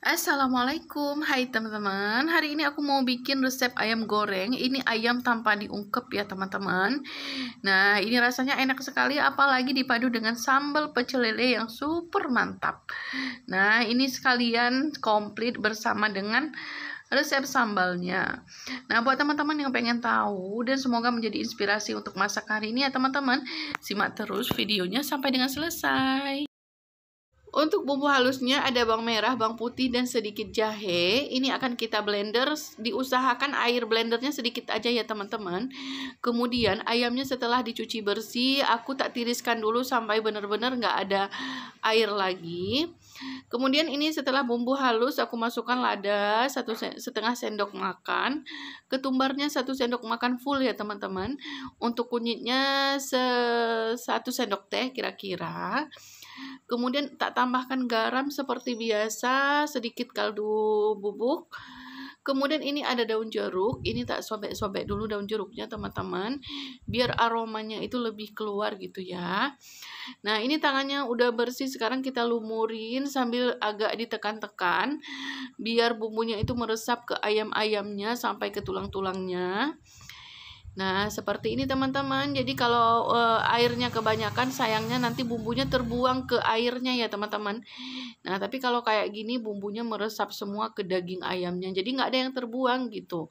Assalamualaikum, hai teman-teman. Hari ini aku mau bikin resep ayam goreng. Ini ayam tanpa diungkep ya teman-teman. Nah, ini rasanya enak sekali, apalagi dipadu dengan sambal pecel lele yang super mantap. Nah, ini sekalian komplit bersama dengan resep sambalnya. Nah, buat teman-teman yang pengen tahu dan semoga menjadi inspirasi untuk masak hari ini ya teman-teman, simak terus videonya sampai dengan selesai. Untuk bumbu halusnya ada bawang merah, bawang putih, dan sedikit jahe. Ini akan kita blender. Diusahakan air blendernya sedikit aja ya teman-teman. Kemudian ayamnya setelah dicuci bersih, aku tak tiriskan dulu sampai benar-benar nggak ada air lagi. Kemudian ini setelah bumbu halus, aku masukkan lada 1,5 sendok makan. Ketumbarnya 1 sendok makan full ya teman-teman. Untuk kunyitnya 1 sendok teh kira-kira. Kemudian tak tambahkan garam seperti biasa, sedikit kaldu bubuk. Kemudian ini ada daun jeruk, ini tak sobek-sobek dulu daun jeruknya teman-teman, biar aromanya itu lebih keluar gitu ya. Nah ini tangannya udah bersih, sekarang kita lumurin sambil agak ditekan-tekan, biar bumbunya itu meresap ke ayam-ayamnya sampai ke tulang-tulangnya. Nah, seperti ini teman-teman. Jadi kalau airnya kebanyakan, sayangnya nanti bumbunya terbuang ke airnya ya teman-teman. Nah, tapi kalau kayak gini bumbunya meresap semua ke daging ayamnya. Jadi nggak ada yang terbuang gitu.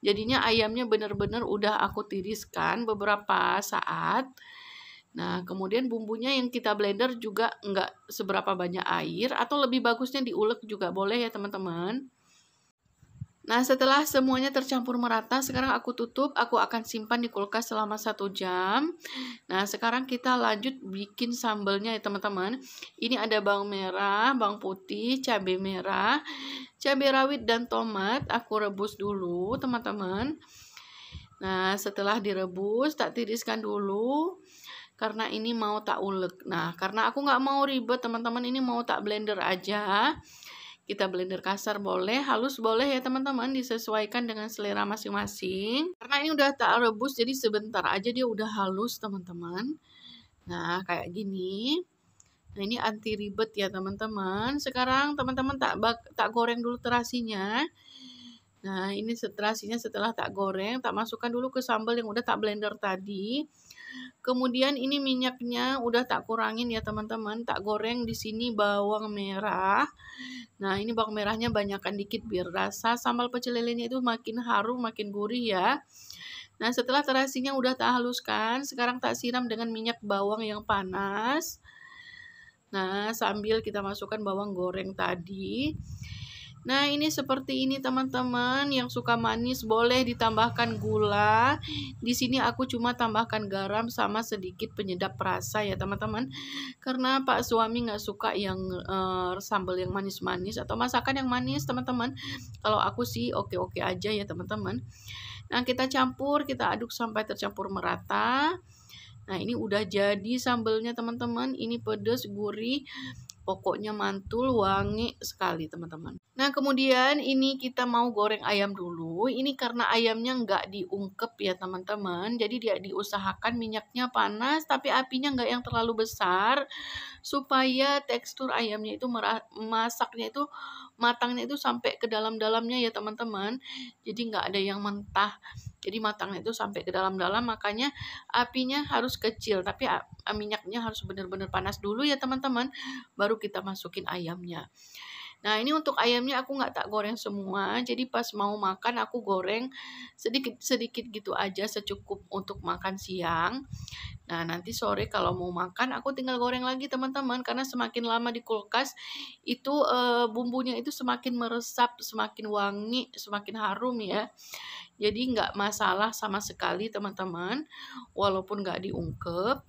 Jadinya ayamnya benar-benar udah aku tiriskan beberapa saat. Nah, kemudian bumbunya yang kita blender juga nggak seberapa banyak air. Atau lebih bagusnya diulek juga boleh ya teman-teman. Nah, setelah semuanya tercampur merata, sekarang aku tutup, aku akan simpan di kulkas selama 1 jam. Nah, sekarang kita lanjut bikin sambalnya ya teman-teman. Ini ada bawang merah, bawang putih, cabai merah, cabai rawit, dan tomat. Aku rebus dulu teman-teman. Nah, setelah direbus, tak tiriskan dulu. Karena ini mau tak ulek. Nah, karena aku nggak mau ribet teman-teman, ini mau tak blender aja. Kita blender kasar boleh, halus boleh ya teman-teman, disesuaikan dengan selera masing-masing. Karena ini udah tak rebus, jadi sebentar aja dia udah halus teman-teman. Nah, kayak gini. Nah, ini anti ribet ya teman-teman. Sekarang teman-teman tak goreng dulu terasinya. Nah, ini terasinya setelah tak goreng, tak masukkan dulu ke sambal yang udah tak blender tadi. Kemudian ini minyaknya udah tak kurangin ya teman-teman, tak goreng di sini bawang merah. Nah, ini bawang merahnya banyakkan dikit biar rasa sambal pecel lelenya itu makin harum, makin gurih ya. Nah, setelah terasinya udah tak haluskan, sekarang tak siram dengan minyak bawang yang panas. Nah, sambil kita masukkan bawang goreng tadi. Nah, ini seperti ini teman-teman. Yang suka manis boleh ditambahkan gula. Di sini aku cuma tambahkan garam sama sedikit penyedap rasa ya teman-teman. Karena Pak suami nggak suka yang sambal yang manis-manis atau masakan yang manis teman-teman. Kalau aku sih oke-oke aja ya teman-teman. Nah, kita campur, kita aduk sampai tercampur merata. Nah, ini udah jadi sambalnya teman-teman. Ini pedas, gurih. Pokoknya mantul, wangi sekali teman-teman. Nah, kemudian ini kita mau goreng ayam dulu. Ini karena ayamnya nggak diungkep ya teman-teman. Jadi dia diusahakan minyaknya panas, tapi apinya nggak yang terlalu besar. Supaya tekstur ayamnya itu masaknya itu, matangnya itu sampai ke dalam-dalamnya ya teman-teman. Jadi nggak ada yang mentah. Jadi matangnya itu sampai ke dalam-dalam, makanya apinya harus kecil. Tapi minyaknya harus benar-benar panas dulu ya teman-teman. Baru kita masukin ayamnya. Nah, ini untuk ayamnya aku nggak tak goreng semua. Jadi pas mau makan aku goreng sedikit-sedikit gitu aja, secukup untuk makan siang. Nah, nanti sore kalau mau makan aku tinggal goreng lagi teman-teman. Karena semakin lama di kulkas itu bumbunya itu semakin meresap, semakin wangi, semakin harum ya. Jadi nggak masalah sama sekali teman-teman, walaupun nggak diungkep.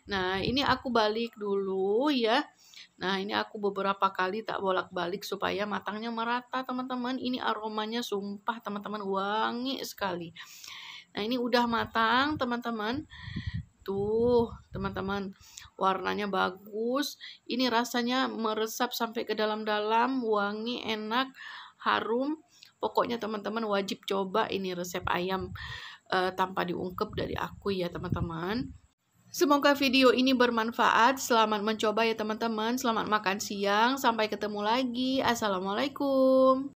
Nah, ini aku balik dulu ya. Nah, ini aku beberapa kali tak bolak-balik supaya matangnya merata teman-teman. Ini aromanya sumpah teman-teman wangi sekali. Nah, ini udah matang teman-teman. Tuh teman-teman, warnanya bagus. Ini rasanya meresap sampai ke dalam-dalam, wangi, enak, harum. Pokoknya teman-teman wajib coba ini resep ayam tanpa diungkep dari aku ya teman-teman. Semoga video ini bermanfaat. Selamat mencoba ya teman-teman. Selamat makan siang. Sampai ketemu lagi. Assalamualaikum.